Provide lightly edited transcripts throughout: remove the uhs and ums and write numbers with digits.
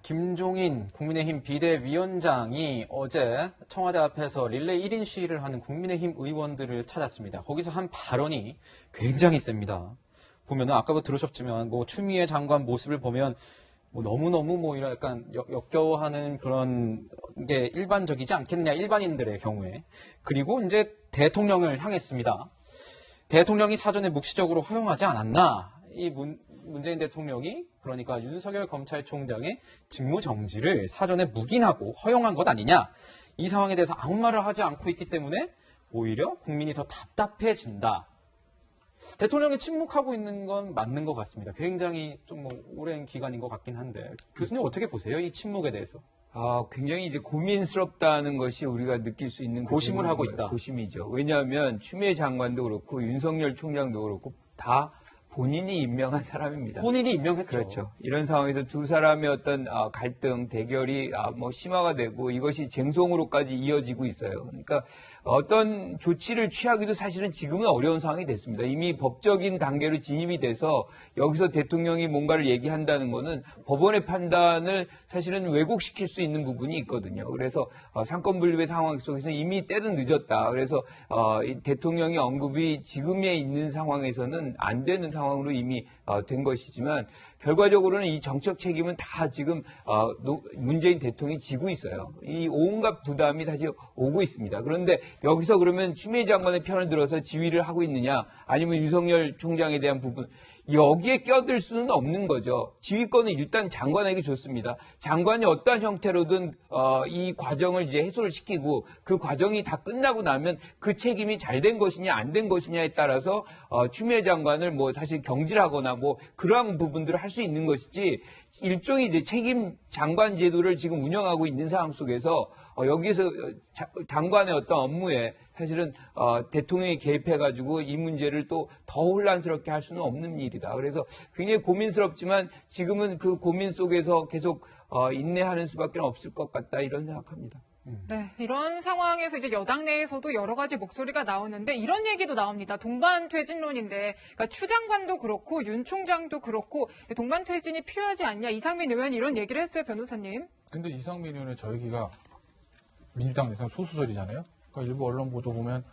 김종인 국민의힘 비대위원장이 어제 청와대 앞에서 릴레이 1인 시위를 하는 국민의힘 의원들을 찾았습니다. 거기서 한 발언이 굉장히 셉니다. 보면은 아까도 들으셨지만 뭐 추미애 장관 모습을 보면 뭐 너무너무 뭐 이런 약간 역겨워하는 그런 게 일반적이지 않겠느냐, 일반인들의 경우에. 그리고 이제 대통령을 향했습니다. 대통령이 사전에 묵시적으로 허용하지 않았나? 이 문재인 대통령이 그러니까 윤석열 검찰총장의 직무정지를 사전에 묵인하고 허용한 것 아니냐. 이 상황에 대해서 아무 말을 하지 않고 있기 때문에 오히려 국민이 더 답답해진다. 대통령이 침묵하고 있는 건 맞는 것 같습니다. 굉장히 좀 뭐 오랜 기간인 것 같긴 한데 교수님 어떻게 보세요? 이 침묵에 대해서. 굉장히 이제 고민스럽다는 것이 우리가 느낄 수 있는 고심을 하고 있다. 고심이죠. 왜냐하면 추미애 장관도 그렇고 윤석열 총장도 그렇고 다 본인이 임명한 사람입니다. 본인이 임명했죠. 그렇죠. 이런 상황에서 두 사람의 어떤 갈등, 대결이 뭐 심화가 되고 이것이 쟁송으로까지 이어지고 있어요. 그러니까 어떤 조치를 취하기도 사실은 지금은 어려운 상황이 됐습니다. 이미 법적인 단계로 진입이 돼서 여기서 대통령이 뭔가를 얘기한다는 거는 법원의 판단을 사실은 왜곡시킬 수 있는 부분이 있거든요. 그래서 상권분립의 상황 속에서 이미 때는 늦었다. 그래서 이 대통령의 언급이 지금에 있는 상황에서는 안 되는 상황으로 이미 된 것이지만 결과적으로는 이 정책 책임은 다 지금 문재인 대통령이 지고 있어요. 이 온갖 부담이 다시 오고 있습니다. 그런데 여기서 그러면 추미애 장관의 편을 들어서 지휘를 하고 있느냐 아니면 윤석열 총장에 대한 부분 여기에 껴들 수는 없는 거죠. 지휘권은 일단 장관에게 줬습니다. 장관이 어떠한 형태로든 이 과정을 이제 해소를 시키고 그 과정이 다 끝나고 나면 그 책임이 잘 된 것이냐 안 된 것이냐에 따라서 추미애 장관을 뭐 사실 경질하거나 뭐 그러한 부분들을 할 수 있는 것이지 일종의 이제 책임 장관 제도를 지금 운영하고 있는 상황 속에서 여기에서 장관의 어떤 업무에 사실은 대통령이 개입해가지고 이 문제를 또 더 혼란스럽게 할 수는 없는 일이다. 그래서 굉장히 고민스럽지만 지금은 그 고민 속에서 계속 인내하는 수밖에 없을 것 같다 이런 생각합니다. 네, 이런 상황에서 이제 여당 내에서도 여러 가지 목소리가 나오는데 이런 얘기도 나옵니다. 동반 퇴진론인데, 그러니까 추 장관도 그렇고 윤 총장도 그렇고 동반 퇴진이 필요하지 않냐 이상민 의원이 이런 얘기를 했어요, 변호사님. 근데 이상민 의원의 저 얘기가 민주당 내에서 소수설이잖아요. 그러니까 일부 언론 보도 보면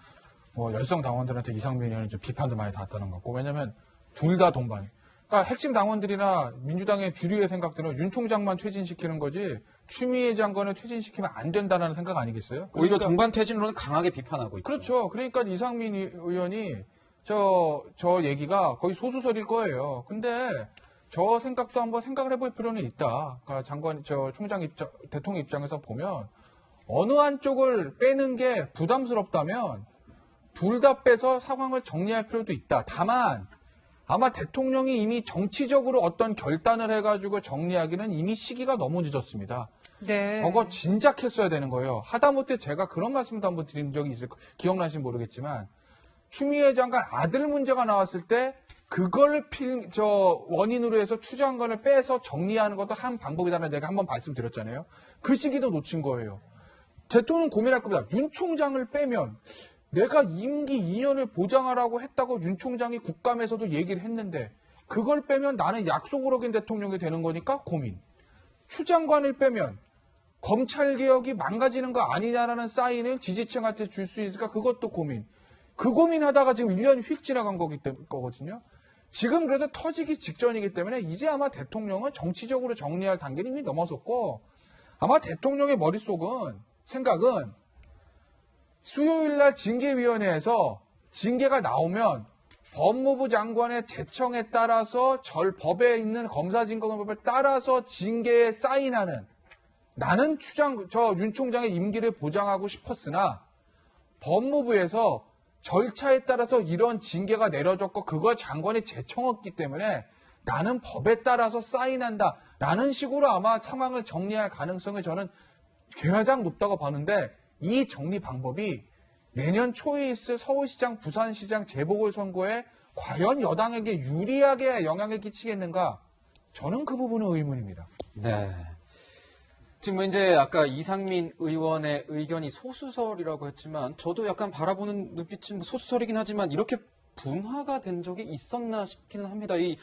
뭐 열성 당원들한테 이상민 의원은 좀 비판도 많이 닿았다는 것 같고 왜냐하면 둘 다 동반. 그러니까 핵심 당원들이나 민주당의 주류의 생각들은 윤 총장만 퇴진시키는 거지 추미애 장관을 퇴진시키면 안 된다는 생각 아니겠어요? 그러니까, 오히려 동반 퇴진론은 강하게 비판하고 있죠. 그렇죠. 그러니까 이상민 의원이 저 얘기가 거의 소수설일 거예요. 근데 저 생각도 한번 생각을 해볼 필요는 있다. 그러니까 총장 대통령 입장에서 보면 어느 한쪽을 빼는 게 부담스럽다면 둘 다 빼서 상황을 정리할 필요도 있다. 다만 아마 대통령이 이미 정치적으로 어떤 결단을 해가지고 정리하기는 이미 시기가 너무 늦었습니다. 네. 저거 진작 했어야 되는 거예요. 하다못해 제가 그런 말씀도 한번 드린 적이 있을 거예요. 기억나시면 모르겠지만 추미애 장관 아들 문제가 나왔을 때 그걸 원인으로 해서 추 장관을 빼서 정리하는 것도 한 방법이다라는 제가 한번 말씀드렸잖아요. 그 시기도 놓친 거예요. 대통령 고민할 겁니다. 윤 총장을 빼면 내가 임기 2년을 보장하라고 했다고 윤 총장이 국감에서도 얘기를 했는데 그걸 빼면 나는 약속을 어긴 대통령이 되는 거니까 고민. 추 장관을 빼면 검찰개혁이 망가지는 거 아니냐라는 사인을 지지층한테 줄 수 있을까 그것도 고민. 그 고민하다가 지금 1년이 휙 지나간 거거든요. 지금 그래서 터지기 직전이기 때문에 이제 아마 대통령은 정치적으로 정리할 단계는 이미 넘어섰고 아마 대통령의 생각은 수요일날 징계위원회에서 징계가 나오면 법무부 장관의 제청에 따라서 법에 있는 검사진검법에 따라서 징계에 사인하는 나는 윤 총장의 임기를 보장하고 싶었으나 법무부에서 절차에 따라서 이런 징계가 내려졌고 그걸 장관이 제청했기 때문에 나는 법에 따라서 사인한다 라는 식으로 아마 상황을 정리할 가능성이 저는 가장 높다고 봤는데 이 정리 방법이 내년 초에 있을 서울시장, 부산시장 재보궐선거에 과연 여당에게 유리하게 영향을 끼치겠는가? 저는 그 부분은 의문입니다. 네. 지금 이제 아까 이상민 의원의 의견이 소수설이라고 했지만 저도 약간 바라보는 눈빛은 소수설이긴 하지만 이렇게 분화가 된 적이 있었나 싶기는 합니다. 이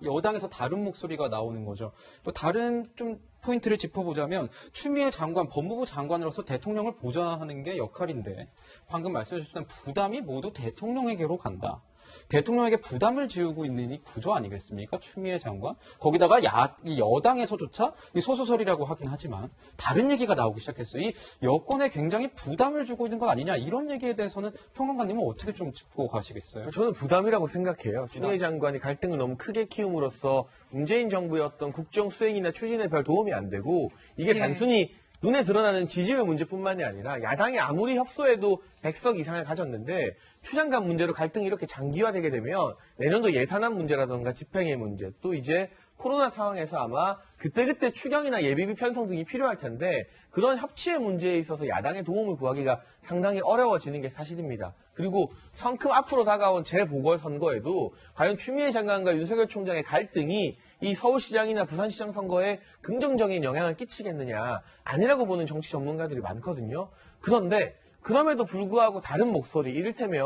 여당에서 다른 목소리가 나오는 거죠. 또 다른 좀 포인트를 짚어보자면 추미애 장관, 법무부 장관으로서 대통령을 보좌하는 게 역할인데 방금 말씀해 주셨던 부담이 모두 대통령에게로 간다. 대통령에게 부담을 지우고 있는 이 구조 아니겠습니까? 추미애 장관. 거기다가 이 여당에서조차 이 소수설이라고 하긴 하지만 다른 얘기가 나오기 시작했어요. 이 여권에 굉장히 부담을 주고 있는 것 아니냐 이런 얘기에 대해서는 평론가님은 어떻게 좀 짚고 가시겠어요? 저는 부담이라고 생각해요. 추미애 장관이 갈등을 너무 크게 키움으로써 문재인 정부의 어떤 국정 수행이나 추진에 별 도움이 안 되고 이게 예. 단순히 눈에 드러나는 지지율 문제뿐만이 아니라 야당이 아무리 협소해도 100석 이상을 가졌는데 추장관 문제로 갈등이 이렇게 장기화되게 되면 내년도 예산안 문제라든가 집행의 문제 또 이제 코로나 상황에서 아마 그때그때 추경이나 예비비 편성 등이 필요할 텐데 그런 협치의 문제에 있어서 야당의 도움을 구하기가 상당히 어려워지는 게 사실입니다. 그리고 성큼 앞으로 다가온 재보궐선거에도 과연 추미애 장관과 윤석열 총장의 갈등이 이 서울시장이나 부산시장 선거에 긍정적인 영향을 끼치겠느냐 아니라고 보는 정치 전문가들이 많거든요. 그런데 그럼에도 불구하고 다른 목소리 이를테면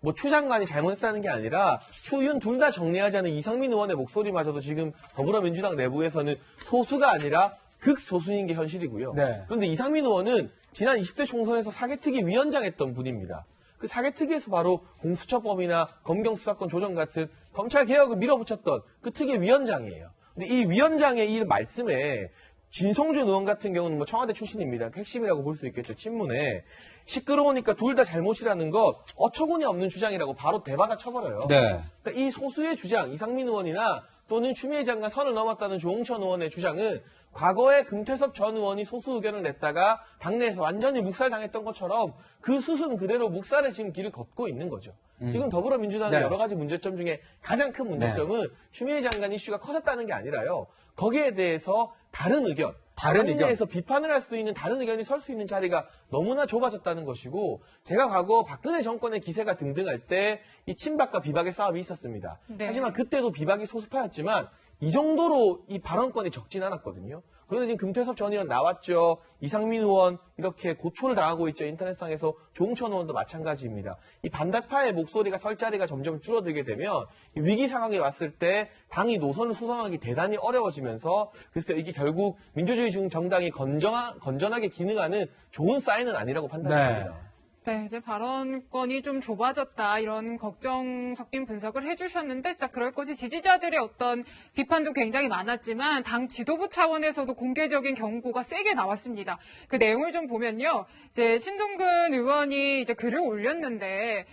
뭐 추 장관이 잘못했다는 게 아니라 추윤 둘 다 정리하자는 이상민 의원의 목소리마저도 지금 더불어민주당 내부에서는 소수가 아니라 극소수인 게 현실이고요. 네. 그런데 이상민 의원은 지난 20대 총선에서 사개특위 위원장 했던 분입니다. 그 사개특위에서 바로 공수처법이나 검경수사권 조정 같은 검찰 개혁을 밀어붙였던 그 특위 위원장이에요. 근데 이 위원장의 이 말씀에 진성준 의원 같은 경우는 뭐 청와대 출신입니다. 핵심이라고 볼 수 있겠죠. 친문에 시끄러우니까 둘 다 잘못이라는 것 어처구니 없는 주장이라고 바로 대받아 쳐버려요. 네. 그러니까 이 소수의 주장, 이상민 의원이나 또는 추미애 장관 선을 넘었다는 조홍천 의원의 주장은 과거에 금태섭 전 의원이 소수 의견을 냈다가 당내에서 완전히 묵살당했던 것처럼 그 수순 그대로 묵살의 지금 길을 걷고 있는 거죠. 지금 더불어민주당의 네. 여러 가지 문제점 중에 가장 큰 문제점은 추미애 장관 이슈가 커졌다는 게 아니라요. 거기에 대해서 다른 의견, 당내에서 비판을 할 수 있는 다른 의견이 설 수 있는 자리가 너무나 좁아졌다는 것이고 제가 과거 박근혜 정권의 기세가 등등할 때 이 친박과 비박의 싸움이 있었습니다. 네. 하지만 그때도 비박이 소수파였지만 이 정도로 이 발언권이 적진 않았거든요. 그런데 지금 금태섭 전 의원 나왔죠. 이상민 의원 이렇게 고초를 당하고 있죠. 인터넷상에서 조홍천 의원도 마찬가지입니다. 이 반대파의 목소리가 설 자리가 점점 줄어들게 되면 이 위기 상황에 왔을 때 당이 노선을 수성하기 대단히 어려워지면서 글쎄 이게 결국 민주주의 중 정당이 건전하게 기능하는 좋은 사인은 아니라고 판단합니다. 네, 이제 발언권이 좀 좁아졌다 이런 걱정 섞인 분석을 해주셨는데 진짜 그럴 것이 지지자들의 어떤 비판도 굉장히 많았지만 당 지도부 차원에서도 공개적인 경고가 세게 나왔습니다. 그 내용을 좀 보면요, 이제 신동근 의원이 이제 글을 올렸는데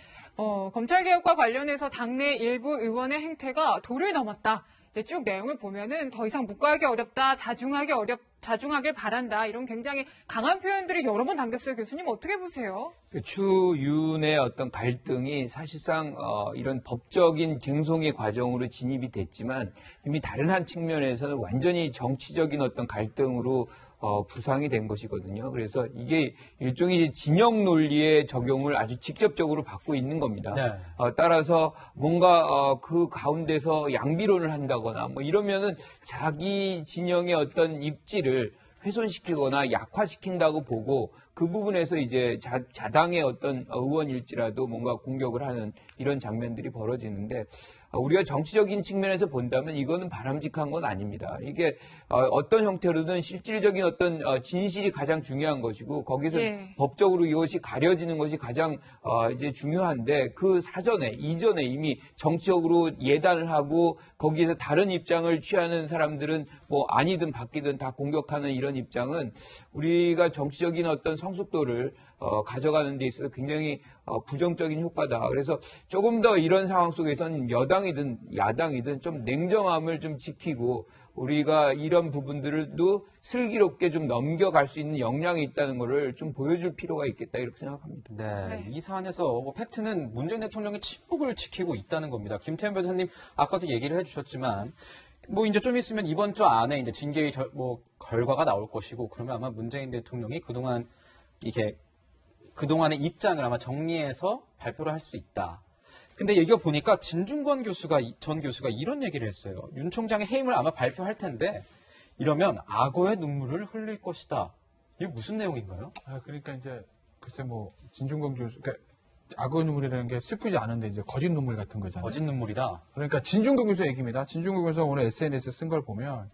검찰개혁과 관련해서 당내 일부 의원의 행태가 도를 넘었다. 이제 쭉 내용을 보면은 더 이상 묵과하기 어렵다, 자중하길 바란다 이런 굉장히 강한 표현들이 여러 번 담겼어요. 교수님 어떻게 보세요? 추윤의 어떤 갈등이 사실상 이런 법적인 쟁송의 과정으로 진입이 됐지만 이미 다른 한 측면에서는 완전히 정치적인 어떤 갈등으로 부상이 된 것이거든요. 그래서 이게 일종의 진영 논리의 적용을 아주 직접적으로 받고 있는 겁니다. 네. 따라서 뭔가 그 가운데서 양비론을 한다거나 뭐 이러면은 자기 진영의 어떤 입지를 훼손시키거나 약화시킨다고 보고 그 부분에서 이제 자당의 어떤 의원일지라도 뭔가 공격을 하는 이런 장면들이 벌어지는데 우리가 정치적인 측면에서 본다면 이거는 바람직한 건 아닙니다. 이게 어떤 형태로든 실질적인 어떤 진실이 가장 중요한 것이고 거기서 법적으로 이것이 가려지는 것이 가장 이제 중요한데 그 이전에 이미 정치적으로 예단을 하고 거기에서 다른 입장을 취하는 사람들은 뭐 아니든 바뀌든 다 공격하는 이런 입장은 우리가 정치적인 어떤 성숙도를 가져가는 데 있어서 굉장히 부정적인 효과다. 그래서 조금 더 이런 상황 속에서는 여당이든 야당이든 좀 냉정함을 좀 지키고 우리가 이런 부분들도 슬기롭게 좀 넘겨갈 수 있는 역량이 있다는 것을 좀 보여줄 필요가 있겠다 이렇게 생각합니다. 네, 이 사안에서 팩트는 문재인 대통령의 친북을 지키고 있다는 겁니다. 김태현 변호사님 아까도 얘기를 해주셨지만 뭐 이제 좀 있으면 이번 주 안에 이제 징계의 결과가 나올 것이고 그러면 아마 문재인 대통령이 그동안의 입장을 아마 정리해서 발표를 할 수 있다. 근데 여기가 보니까 진중권 전 교수가 이런 얘기를 했어요. 윤 총장의 해임을 아마 발표할 텐데 이러면 악어의 눈물을 흘릴 것이다. 이게 무슨 내용인가요? 그러니까 이제 글쎄 뭐 진중권 교수, 그러니까 악의 눈물이라는 게 슬프지 않은데 이제 거짓 눈물 같은 거잖아요. 거짓 눈물이다. 그러니까 진중국 교수 얘기입니다. 진중국 교수가 오늘 SNS에 쓴 걸 보면,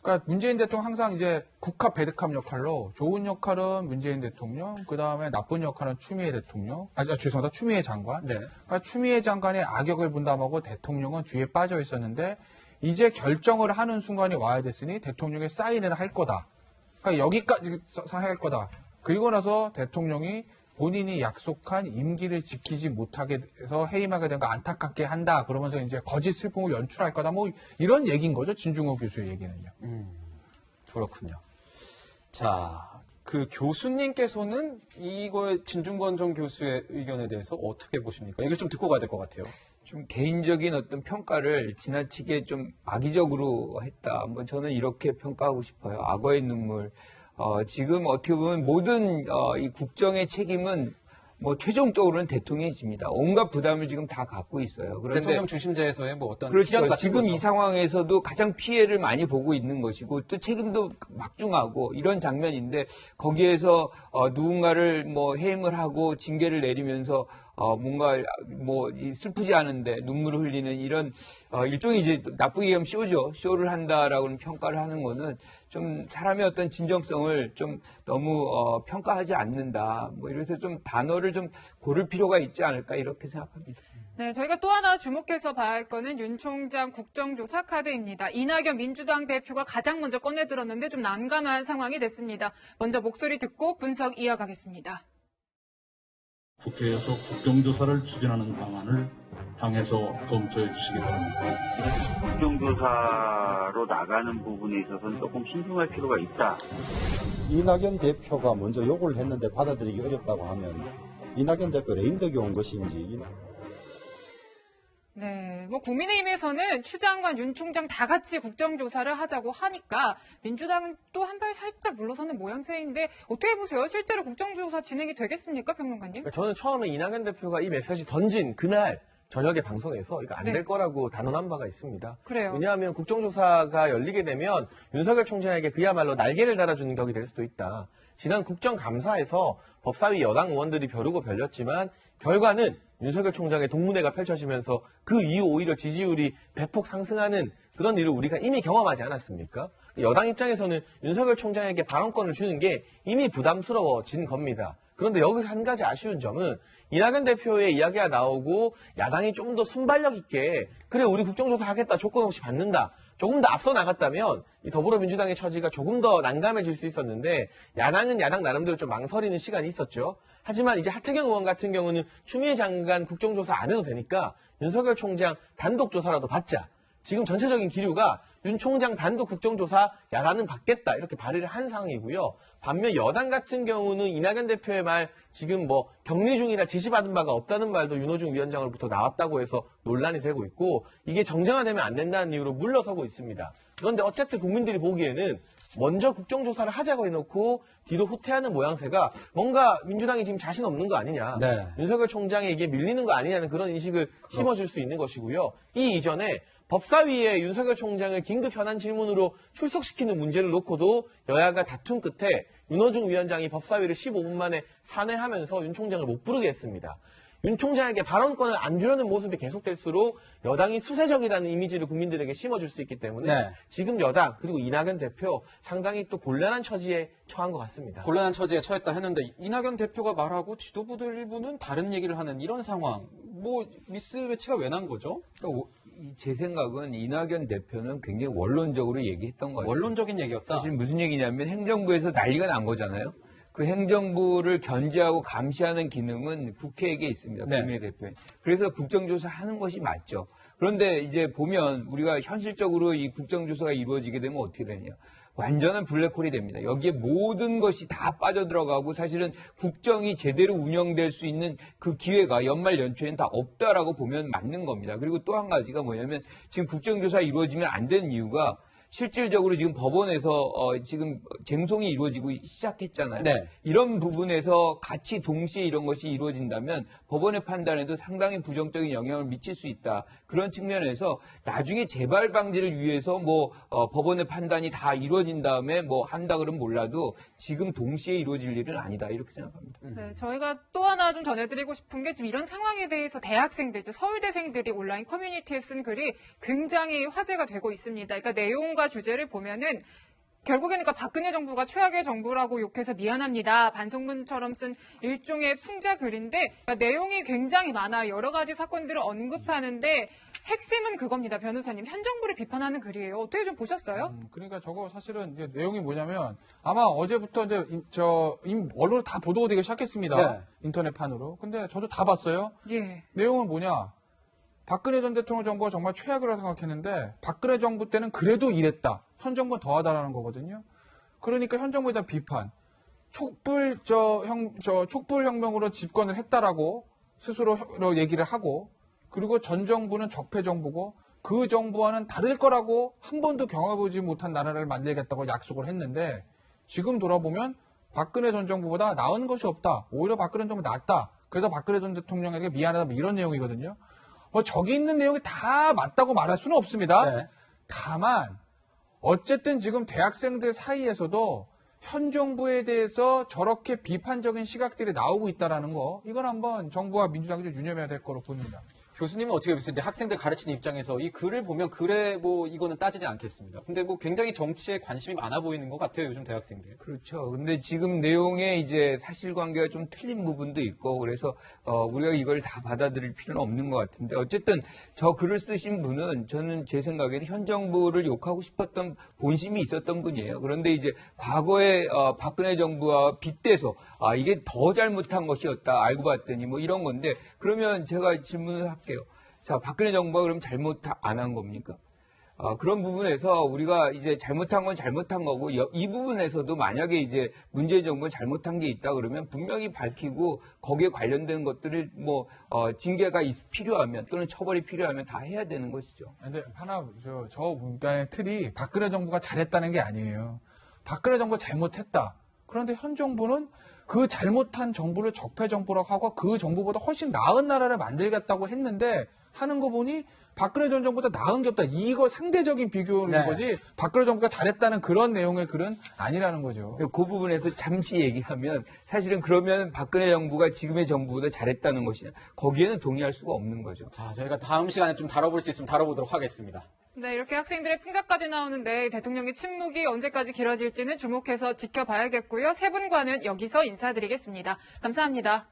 그러니까 문재인 대통령 항상 이제 국합 배드캅 역할로 좋은 역할은 문재인 대통령, 그 다음에 나쁜 역할은 추미애 대통령, 죄송합니다. 추미애 장관. 네. 그러니까 추미애 장관의 악역을 분담하고 대통령은 뒤에 빠져 있었는데 이제 결정을 하는 순간이 와야 됐으니 대통령의 사인을 할 거다. 그러니까 여기까지 할 거다. 그리고 나서 대통령이 본인이 약속한 임기를 지키지 못하게 해서 해임하게 된 거 안타깝게 한다. 그러면서 이제 거짓 슬픔을 연출할 거다. 뭐 이런 얘기인 거죠. 진중호 교수의 얘기는요. 그렇군요. 자, 그 교수님께서는 이거에 진중권 전 교수의 의견에 대해서 어떻게 보십니까? 이걸 좀 듣고 가야 될 것 같아요. 좀 개인적인 어떤 평가를 지나치게 좀 악의적으로 했다. 뭐 저는 이렇게 평가하고 싶어요. 악어의 눈물. 지금 어떻게 보면 모든 이 국정의 책임은 뭐 최종적으로는 대통령이 집니다. 온갖 부담을 지금 다 갖고 있어요. 그런데 대통령 주심제에서의 뭐 어떤 그렇죠. 피한 같은 지금 거죠. 이 상황에서도 가장 피해를 많이 보고 있는 것이고 또 책임도 막중하고 이런 장면인데 거기에서 누군가를 뭐 해임을 하고 징계를 내리면서 뭔가 뭐 슬프지 않은데 눈물을 흘리는 이런 일종의 이제 나쁘게 얘기하면 쇼죠. 쇼를 한다라고는 평가를 하는 거는 좀 사람의 어떤 진정성을 좀 너무 평가하지 않는다. 뭐 이래서 좀 단어를 좀 고를 필요가 있지 않을까 이렇게 생각합니다. 네, 저희가 또 하나 주목해서 봐야 할 거는 윤 총장 국정조사 카드입니다. 이낙연 민주당 대표가 가장 먼저 꺼내들었는데 좀 난감한 상황이 됐습니다. 먼저 목소리 듣고 분석 이어가겠습니다. 국회에서 국정조사를 추진하는 방안을 당에서 검토해 주시기 바랍니다. 국정조사로 나가는 부분에 있어서는 조금 신중할 필요가 있다. 이낙연 대표가 먼저 요구를 했는데 받아들이기 어렵다고 하면 이낙연 대표를 힘들게 온 것인지. 네, 뭐 국민의힘에서는 추 장관, 윤 총장 다 같이 국정조사를 하자고 하니까 민주당은 또 한 발 살짝 물러서는 모양새인데 어떻게 보세요? 실제로 국정조사 진행이 되겠습니까, 평론가님? 저는 처음에 이낙연 대표가 이 메시지 던진 그날 저녁에 방송에서 이거 안 될 거라고 단언한 바가 있습니다. 그래요. 왜냐하면 국정조사가 열리게 되면 윤석열 총장에게 그야말로 날개를 달아주는 격이 될 수도 있다. 지난 국정감사에서 법사위 여당 의원들이 벼르고 별렸지만 결과는 윤석열 총장의 동문회가 펼쳐지면서 그 이후 오히려 지지율이 대폭 상승하는 그런 일을 우리가 이미 경험하지 않았습니까? 여당 입장에서는 윤석열 총장에게 발언권을 주는 게 이미 부담스러워진 겁니다. 그런데 여기서 한 가지 아쉬운 점은 이낙연 대표의 이야기가 나오고 야당이 좀 더 순발력 있게 그래 우리 국정조사 하겠다 조건 없이 받는다. 조금 더 앞서 나갔다면 이 더불어민주당의 처지가 조금 더 난감해질 수 있었는데 야당은 야당 나름대로 좀 망설이는 시간이 있었죠. 하지만 이제 하태경 의원 같은 경우는 추미애 장관 국정조사 안 해도 되니까 윤석열 총장 단독 조사라도 받자. 지금 전체적인 기류가 윤 총장 단독 국정조사 야당은 받겠다 이렇게 발의를 한 상황이고요. 반면 여당 같은 경우는 이낙연 대표의 말 지금 뭐 격리 중이라 지시받은 바가 없다는 말도 윤호중 위원장으로부터 나왔다고 해서 논란이 되고 있고 이게 정쟁화되면 안 된다는 이유로 물러서고 있습니다. 그런데 어쨌든 국민들이 보기에는 먼저 국정조사를 하자고 해놓고 뒤로 후퇴하는 모양새가 뭔가 민주당이 지금 자신 없는 거 아니냐. 네. 윤석열 총장에게 밀리는 거 아니냐는 그런 인식을 심어줄 수 있는 것이고요. 이 이전에 법사위에 윤석열 총장을 긴급 현안 질문으로 출석시키는 문제를 놓고도 여야가 다툰 끝에 윤호중 위원장이 법사위를 15분 만에 산회하면서 윤 총장을 못 부르게 했습니다. 윤 총장에게 발언권을 안 주려는 모습이 계속될수록 여당이 수세적이라는 이미지를 국민들에게 심어줄 수 있기 때문에 네. 지금 여당 그리고 이낙연 대표 상당히 또 곤란한 처지에 처한 것 같습니다. 곤란한 처지에 처했다 했는데 이낙연 대표가 말하고 지도부들 일부는 다른 얘기를 하는 이런 상황. 뭐 미스매치가 왜 난 거죠? 제 생각은 이낙연 대표는 굉장히 원론적으로 얘기했던 거예요. 원론적인 얘기였다. 사실 무슨 얘기냐면 행정부에서 난리가 난 거잖아요. 그 행정부를 견제하고 감시하는 기능은 국회에게 있습니다. 네. 국민의 대표에. 그래서 국정조사 하는 것이 맞죠. 그런데 이제 보면 우리가 현실적으로 이 국정조사가 이루어지게 되면 어떻게 되냐. 완전한 블랙홀이 됩니다. 여기에 모든 것이 다 빠져들어가고 사실은 국정이 제대로 운영될 수 있는 그 기회가 연말 연초에는 다 없다라고 보면 맞는 겁니다. 그리고 또 한 가지가 뭐냐면 지금 국정조사 이루어지면 안 되는 이유가 실질적으로 지금 법원에서 지금 쟁송이 이루어지고 시작했잖아요. 네. 이런 부분에서 같이 동시에 이런 것이 이루어진다면 법원의 판단에도 상당히 부정적인 영향을 미칠 수 있다. 그런 측면에서 나중에 재발 방지를 위해서 법원의 판단이 다 이루어진 다음에 한다 그러면 몰라도 지금 동시에 이루어질 일은 아니다. 이렇게 생각합니다. 네, 저희가 또 하나 좀 전해드리고 싶은 게 지금 이런 상황에 대해서 대학생들, 서울대생들이 온라인 커뮤니티에 쓴 글이 굉장히 화제가 되고 있습니다. 그러니까 내용과 주제를 보면은 결국에는 박근혜 정부가 최악의 정부라고 욕해서 미안합니다. 반성문처럼 쓴 일종의 풍자 글인데 그러니까 내용이 굉장히 많아요. 여러 가지 사건들을 언급하는데 핵심은 그겁니다. 변호사님, 현 정부를 비판하는 글이에요. 어떻게 좀 보셨어요? 그러니까 저거 사실은 이제 내용이 뭐냐면 아마 어제부터 이제 언론에 다 보도가 되기 시작했습니다. 네. 인터넷판으로. 근데 저도 다 봤어요. 예. 내용은 뭐냐? 박근혜 전 대통령 정부가 정말 최악이라고 생각했는데 박근혜 정부 때는 그래도 이랬다. 현 정부는 더하다라는 거거든요. 그러니까 현 정부에 대한 비판. 촉불혁명으로 집권을 했다라고 스스로 얘기를 하고 그리고 전 정부는 적폐 정부고 그 정부와는 다를 거라고 한 번도 경험해보지 못한 나라를 만들겠다고 약속을 했는데 지금 돌아보면 박근혜 전 정부보다 나은 것이 없다. 오히려 박근혜 정부 낫다. 그래서 박근혜 전 대통령에게 미안하다. 이런 내용이거든요. 저기 있는 내용이 다 맞다고 말할 수는 없습니다. 네. 다만 어쨌든 지금 대학생들 사이에서도 현 정부에 대해서 저렇게 비판적인 시각들이 나오고 있다는 거 이건 한번 정부와 민주당이 좀 유념해야 될 거로 보입니다. 교수님은 어떻게 보세요? 이제 학생들 가르치는 입장에서 이 글을 보면 그래 이거는 따지지 않겠습니다. 근데 굉장히 정치에 관심이 많아 보이는 것 같아요. 요즘 대학생들. 그렇죠. 근데 지금 내용에 이제 사실관계가 좀 틀린 부분도 있고 그래서 우리가 이걸 다 받아들일 필요는 없는 것 같은데 어쨌든 저 글을 쓰신 분은 저는 제 생각에는 현 정부를 욕하고 싶었던 본심이 있었던 분이에요. 그런데 이제 과거에 박근혜 정부와 빗대서 이게 더 잘못한 것이었다 알고 봤더니 이런 건데 그러면 제가 질문을 할게요. 자, 박근혜 정부가 그럼 잘못 안 한 겁니까? 그런 부분에서 우리가 이제 잘못한 건 잘못한 거고 이 부분에서도 만약에 이제 문재인 정부가 잘못한 게 있다 그러면 분명히 밝히고 거기에 관련된 것들을 징계가 필요하면 또는 처벌이 필요하면 다 해야 되는 것이죠. 근데 하나 저 문단의 틀이 박근혜 정부가 잘했다는 게 아니에요. 박근혜 정부가 잘못했다. 그런데 현 정부는 그 잘못한 정부를 적폐 정부라고 하고 그 정부보다 훨씬 나은 나라를 만들겠다고 했는데 하는 거 보니 박근혜 전 정부보다 나은 게 없다. 이거 상대적인 비교인 네. 거지 박근혜 정부가 잘했다는 그런 내용의 글은 아니라는 거죠. 그 부분에서 잠시 얘기하면 사실은 그러면 박근혜 정부가 지금의 정부보다 잘했다는 것이냐. 거기에는 동의할 수가 없는 거죠. 자, 저희가 다음 시간에 좀 다뤄볼 수 있으면 다뤄보도록 하겠습니다. 네, 이렇게 학생들의 풍자까지 나오는데 대통령의 침묵이 언제까지 길어질지는 주목해서 지켜봐야겠고요. 세 분과는 여기서 인사드리겠습니다. 감사합니다.